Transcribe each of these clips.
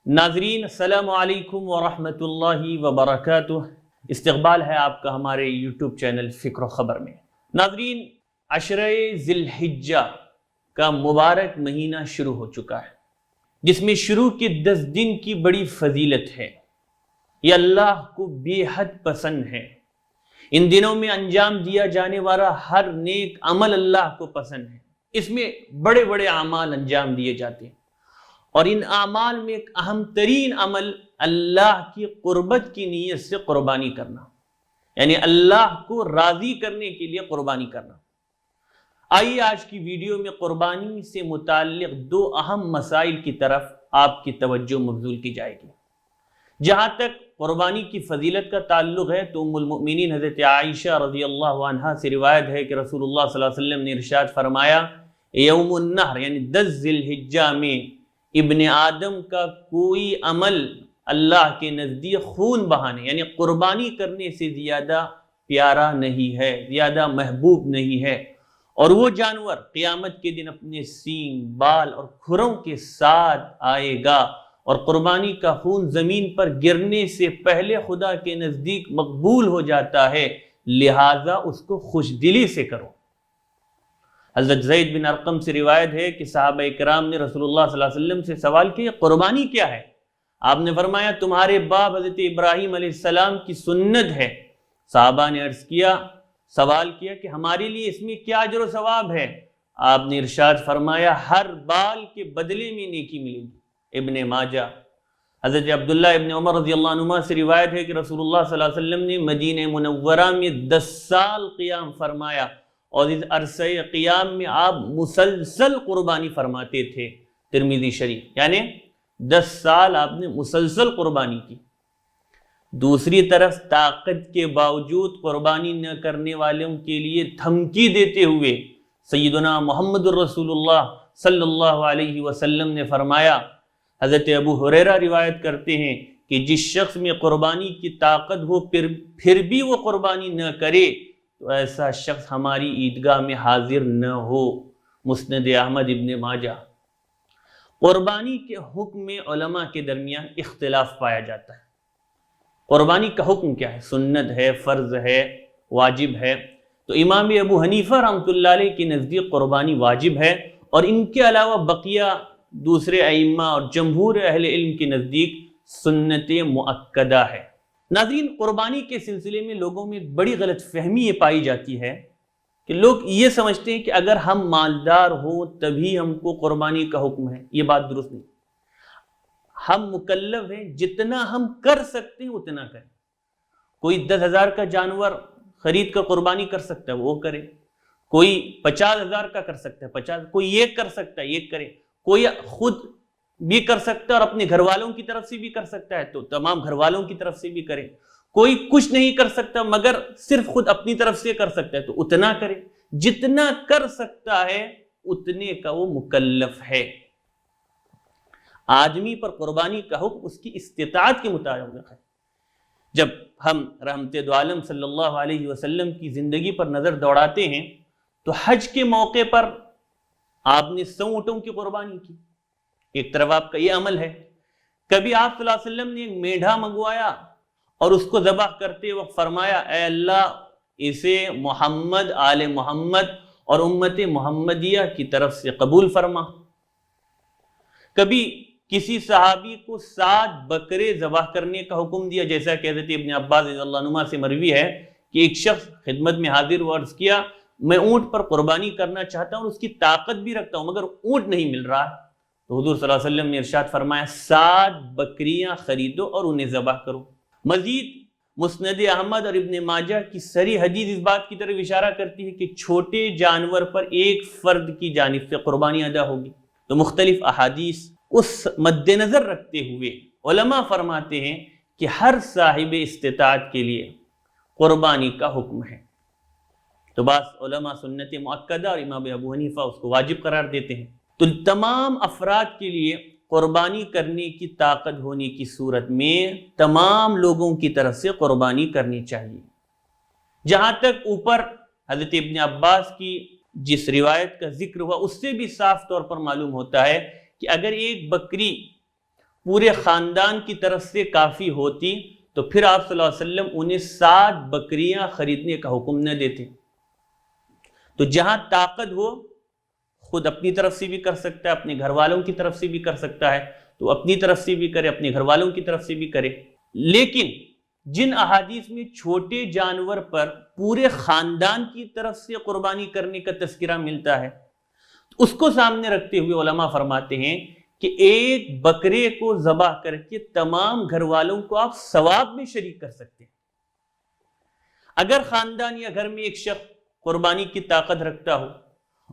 ناظرین السلام علیکم ورحمۃ اللہ وبرکاتہ۔ استقبال ہے آپ کا ہمارے یوٹیوب چینل فکر و خبر میں۔ ناظرین، عشرہ ذی الحجہ کا مبارک مہینہ شروع ہو چکا ہے، جس میں شروع کے 10 دن کی بڑی فضیلت ہے۔ یہ اللہ کو بے حد پسند ہے۔ ان دنوں میں انجام دیا جانے والا ہر نیک عمل اللہ کو پسند ہے۔ اس میں بڑے بڑے اعمال انجام دیے جاتے ہیں، اور ان اعمال میں ایک اہم ترین عمل اللہ کی قربت کی نیت سے قربانی کرنا، یعنی اللہ کو راضی کرنے کے لیے قربانی کرنا۔ آئیے آج کی ویڈیو میں قربانی سے متعلق 2 اہم مسائل کی طرف آپ کی توجہ مبذول کی جائے گی۔ جہاں تک قربانی کی فضیلت کا تعلق ہے تو ام المؤمنین حضرت عائشہ رضی اللہ عنہا سے روایت ہے کہ رسول اللہ صلی اللہ علیہ وسلم نے ارشاد فرمایا، یوم النحر یعنی 10 ذی الحجہ میں ابن آدم کا کوئی عمل اللہ کے نزدیک خون بہانے یعنی قربانی کرنے سے زیادہ پیارا نہیں ہے، زیادہ محبوب نہیں ہے، اور وہ جانور قیامت کے دن اپنے سینگ، بال اور کھروں کے ساتھ آئے گا، اور قربانی کا خون زمین پر گرنے سے پہلے خدا کے نزدیک مقبول ہو جاتا ہے، لہذا اس کو خوش دلی سے کرو۔ حضرت زید بن ارقم سے روایت ہے کہ صحابہ کرام نے رسول اللہ صلی اللہ علیہ وسلم سے سوال کیا، قربانی کیا ہے؟ آپ نے فرمایا، تمہارے باپ حضرت ابراہیم علیہ السلام کی سنت ہے۔ صحابہ نے عرض کیا، سوال کیا کہ ہمارے لیے اس میں کیا اجر و ثواب ہے؟ آپ نے ارشاد فرمایا، ہر بال کے بدلے میں نیکی ملے گی۔ ابن ماجہ۔ حضرت عبداللہ ابن عمر رضی اللہ عنہما سے روایت ہے کہ رسول اللہ صلی اللہ علیہ وسلم نے مدینہ منورہ میں 10 سال قیام فرمایا، اور اس عرصہ قیام میں آپ مسلسل قربانی فرماتے تھے۔ ترمذی شریف، یعنی 10 سال آپ نے مسلسل قربانی کی۔ دوسری طرف طاقت کے باوجود قربانی نہ کرنے والوں کے لیے دھمکی دیتے ہوئے سیدنا محمد الرسول اللہ صلی اللہ علیہ وسلم نے فرمایا، حضرت ابو ہریرہ روایت کرتے ہیں کہ جس شخص میں قربانی کی طاقت ہو پھر بھی وہ قربانی نہ کرے تو ایسا شخص ہماری عیدگاہ میں حاضر نہ ہو۔ مسند احمد ابن ماجہ۔ قربانی کے حکم میں علماء کے درمیان اختلاف پایا جاتا ہے۔ قربانی کا حکم کیا ہے؟ سنت ہے، فرض ہے، واجب ہے؟ تو امام ابو حنیفہ رحمۃ اللہ علیہ کے نزدیک قربانی واجب ہے، اور ان کے علاوہ بقیہ دوسرے ائمہ اور جمہور اہل علم کے نزدیک سنت مؤکدہ ہے۔ ناظرین، قربانی کے سلسلے میں لوگوں میں بڑی غلط فہمی یہ پائی جاتی ہے کہ لوگ یہ سمجھتے ہیں کہ اگر ہم مالدار ہوں تبھی ہم کو قربانی کا حکم ہے۔ یہ بات درست نہیں۔ ہم مکلف ہیں، جتنا ہم کر سکتے ہیں اتنا کریں۔ کوئی 10,000 کا جانور خرید کر قربانی کر سکتا ہے وہ کرے، کوئی 50,000 کا کر سکتا ہے 50، کوئی 1 کر سکتا ہے 1 کرے، کوئی خود بھی کر سکتا ہے اور اپنے گھر والوں کی طرف سے بھی کر سکتا ہے تو تمام گھر والوں کی طرف سے بھی کرے، کوئی کچھ نہیں کر سکتا مگر صرف خود اپنی طرف سے کر سکتا ہے تو اتنا کرے۔ جتنا کر سکتا ہے اتنے کا وہ مکلف ہے۔ آدمی پر قربانی کا حکم اس کی استطاعت کے مطابق ہے۔ جب ہم رحمت دو عالم صلی اللہ علیہ وسلم کی زندگی پر نظر دوڑاتے ہیں تو حج کے موقع پر آپ نے 100 اونٹوں کی قربانی کی۔ ایک طرف آپ کا یہ عمل ہے۔ کبھی آپ صلی اللہ علیہ وسلم نے ایک میڈھا منگوایا اور اس کو ذبح کرتے وقت فرمایا، اے اللہ اسے محمد، آل محمد اور امت محمدیہ کی طرف سے قبول فرما۔ کبھی کسی صحابی کو 7 بکرے ذبح کرنے کا حکم دیا، جیسا کہ حضرت ابن عباس رضی اللہ عنہما سے مروی ہے کہ ایک شخص خدمت میں حاضر ہوا، عرض کیا، میں اونٹ پر قربانی کرنا چاہتا ہوں اور اس کی طاقت بھی رکھتا ہوں مگر اونٹ نہیں مل رہا ہے۔ تو حضور صلی اللہ علیہ وسلم نے ارشاد فرمایا، 7 بکریاں خریدو اور انہیں ذبح کرو۔ مزید مسند احمد اور ابن ماجہ کی صریح حدیث اس بات کی طرف اشارہ کرتی ہے کہ چھوٹے جانور پر ایک فرد کی جانب سے قربانی ادا ہوگی۔ تو مختلف احادیث اس مد نظر رکھتے ہوئے علماء فرماتے ہیں کہ ہر صاحب استطاعت کے لیے قربانی کا حکم ہے۔ تو بعض علماء سنت مؤکدہ اور امام ابو حنیفہ اس کو واجب قرار دیتے ہیں۔ تو تمام افراد کے لیے قربانی کرنے کی طاقت ہونے کی صورت میں تمام لوگوں کی طرف سے قربانی کرنی چاہیے۔ جہاں تک اوپر حضرت ابن عباس کی جس روایت کا ذکر ہوا اس سے بھی صاف طور پر معلوم ہوتا ہے کہ اگر ایک بکری پورے خاندان کی طرف سے کافی ہوتی تو پھر آپ صلی اللہ علیہ وسلم انہیں 7 بکریاں خریدنے کا حکم نہ دیتے۔ تو جہاں طاقت ہو خود اپنی طرف سے بھی کر سکتا ہے، اپنے گھر والوں کی طرف سے بھی کر سکتا ہے، تو اپنی طرف سے بھی کرے، اپنے گھر والوں کی طرف سے بھی کرے۔ لیکن جن احادیث میں چھوٹے جانور پر پورے خاندان کی طرف سے قربانی کرنے کا تذکرہ ملتا ہے، اس کو سامنے رکھتے ہوئے علماء فرماتے ہیں کہ ایک بکرے کو ذبح کر کے تمام گھر والوں کو آپ ثواب میں شریک کر سکتے ہیں۔ اگر خاندان یا گھر میں ایک شخص قربانی کی طاقت رکھتا ہو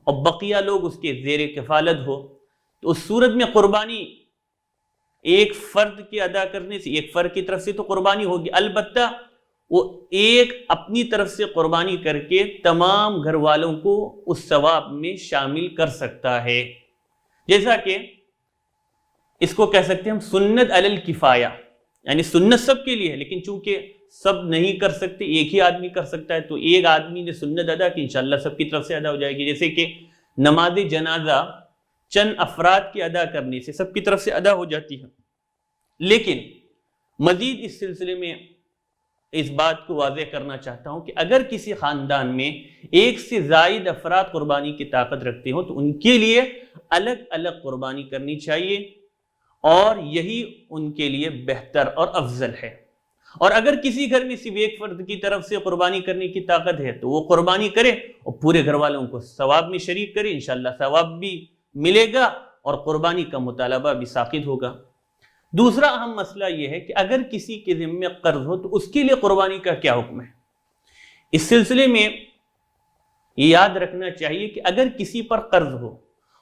اور بقیہ لوگ اس کے زیر کفالت ہو تو اس صورت میں قربانی ایک فرد کے ادا کرنے سے، ایک فرد کی طرف سے تو قربانی ہوگی، البتہ وہ ایک اپنی طرف سے قربانی کر کے تمام گھر والوں کو اس ثواب میں شامل کر سکتا ہے۔ جیسا کہ اس کو کہہ سکتے ہیں ہم سنت علی الکفایہ، یعنی سنت سب کے لیے ہے لیکن چونکہ سب نہیں کر سکتے، ایک ہی آدمی کر سکتا ہے، تو ایک آدمی نے سنت ادا کی انشاءاللہ سب کی طرف سے ادا ہو جائے گی۔ جیسے کہ نماز جنازہ چند افراد کے ادا کرنے سے سب کی طرف سے ادا ہو جاتی ہے۔ لیکن مزید اس سلسلے میں اس بات کو واضح کرنا چاہتا ہوں کہ اگر کسی خاندان میں ایک سے زائد افراد قربانی کی طاقت رکھتے ہوں تو ان کے لیے الگ الگ قربانی کرنی چاہیے، اور یہی ان کے لیے بہتر اور افضل ہے۔ اور اگر کسی گھر میں صرف ایک فرد کی طرف سے قربانی کرنے کی طاقت ہے تو وہ قربانی کرے اور پورے گھر والوں کو ثواب میں شریک کرے، انشاءاللہ ثواب بھی ملے گا اور قربانی کا مطالبہ بھی ساقط ہوگا۔ دوسرا اہم مسئلہ یہ ہے کہ اگر کسی کے ذمے قرض ہو تو اس کے لیے قربانی کا کیا حکم ہے؟ اس سلسلے میں یہ یاد رکھنا چاہیے کہ اگر کسی پر قرض ہو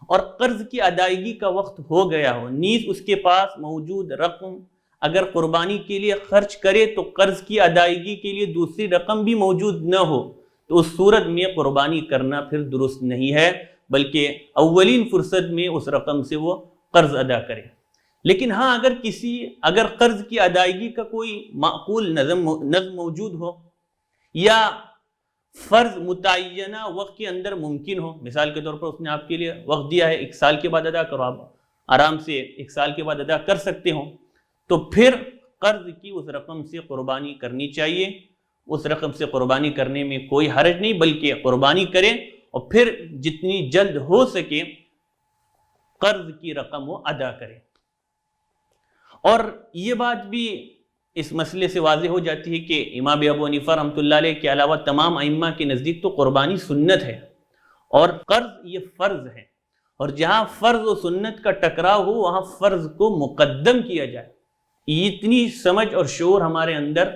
اور قرض کی ادائیگی کا وقت ہو گیا ہو، نیز اس کے پاس موجود رقم اگر قربانی کے لیے خرچ کرے تو قرض کی ادائیگی کے لیے دوسری رقم بھی موجود نہ ہو، تو اس صورت میں قربانی کرنا پھر درست نہیں ہے، بلکہ اولین فرصت میں اس رقم سے وہ قرض ادا کرے۔ لیکن ہاں اگر قرض کی ادائیگی کا کوئی معقول نظم موجود ہو یا فرض متعینہ وقت کے اندر ممکن ہو، مثال کے طور پر اس نے آپ کے لیے وقت دیا ہے 1 سال کے بعد ادا کرو، آپ آرام سے 1 سال کے بعد ادا کر سکتے ہوں، تو پھر قرض کی اس رقم سے قربانی کرنی چاہیے۔ اس رقم سے قربانی کرنے میں کوئی حرج نہیں، بلکہ قربانی کریں اور پھر جتنی جلد ہو سکے قرض کی رقم وہ ادا کریں۔ اور یہ بات بھی اس مسئلے سے واضح ہو جاتی ہے کہ امام ابو حنیفہ رحمۃ اللہ علیہ کے علاوہ تمام ائمہ کے نزدیک تو قربانی سنت ہے اور قرض یہ فرض ہے، اور جہاں فرض و سنت کا ٹکراؤ ہو وہاں فرض کو مقدم کیا جائے۔ اتنی سمجھ اور شعور ہمارے اندر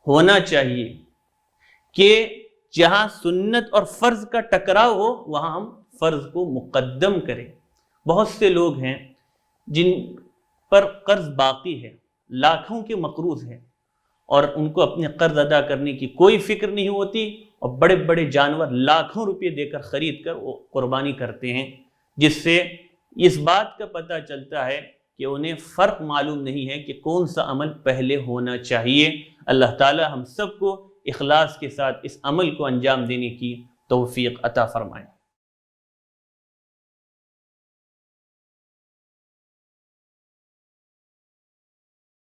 ہونا چاہیے کہ جہاں سنت اور فرض کا ٹکراؤ ہو وہاں ہم فرض کو مقدم کریں۔ بہت سے لوگ ہیں جن پر قرض باقی ہے، لاکھوں کے مقروض ہیں، اور ان کو اپنے قرض ادا کرنے کی کوئی فکر نہیں ہوتی، اور بڑے بڑے جانور لاکھوں روپے دے کر خرید کر وہ قربانی کرتے ہیں، جس سے اس بات کا پتہ چلتا ہے کہ انہیں فرق معلوم نہیں ہے کہ کون سا عمل پہلے ہونا چاہیے۔ اللہ تعالی ہم سب کو اخلاص کے ساتھ اس عمل کو انجام دینے کی توفیق عطا فرمائے۔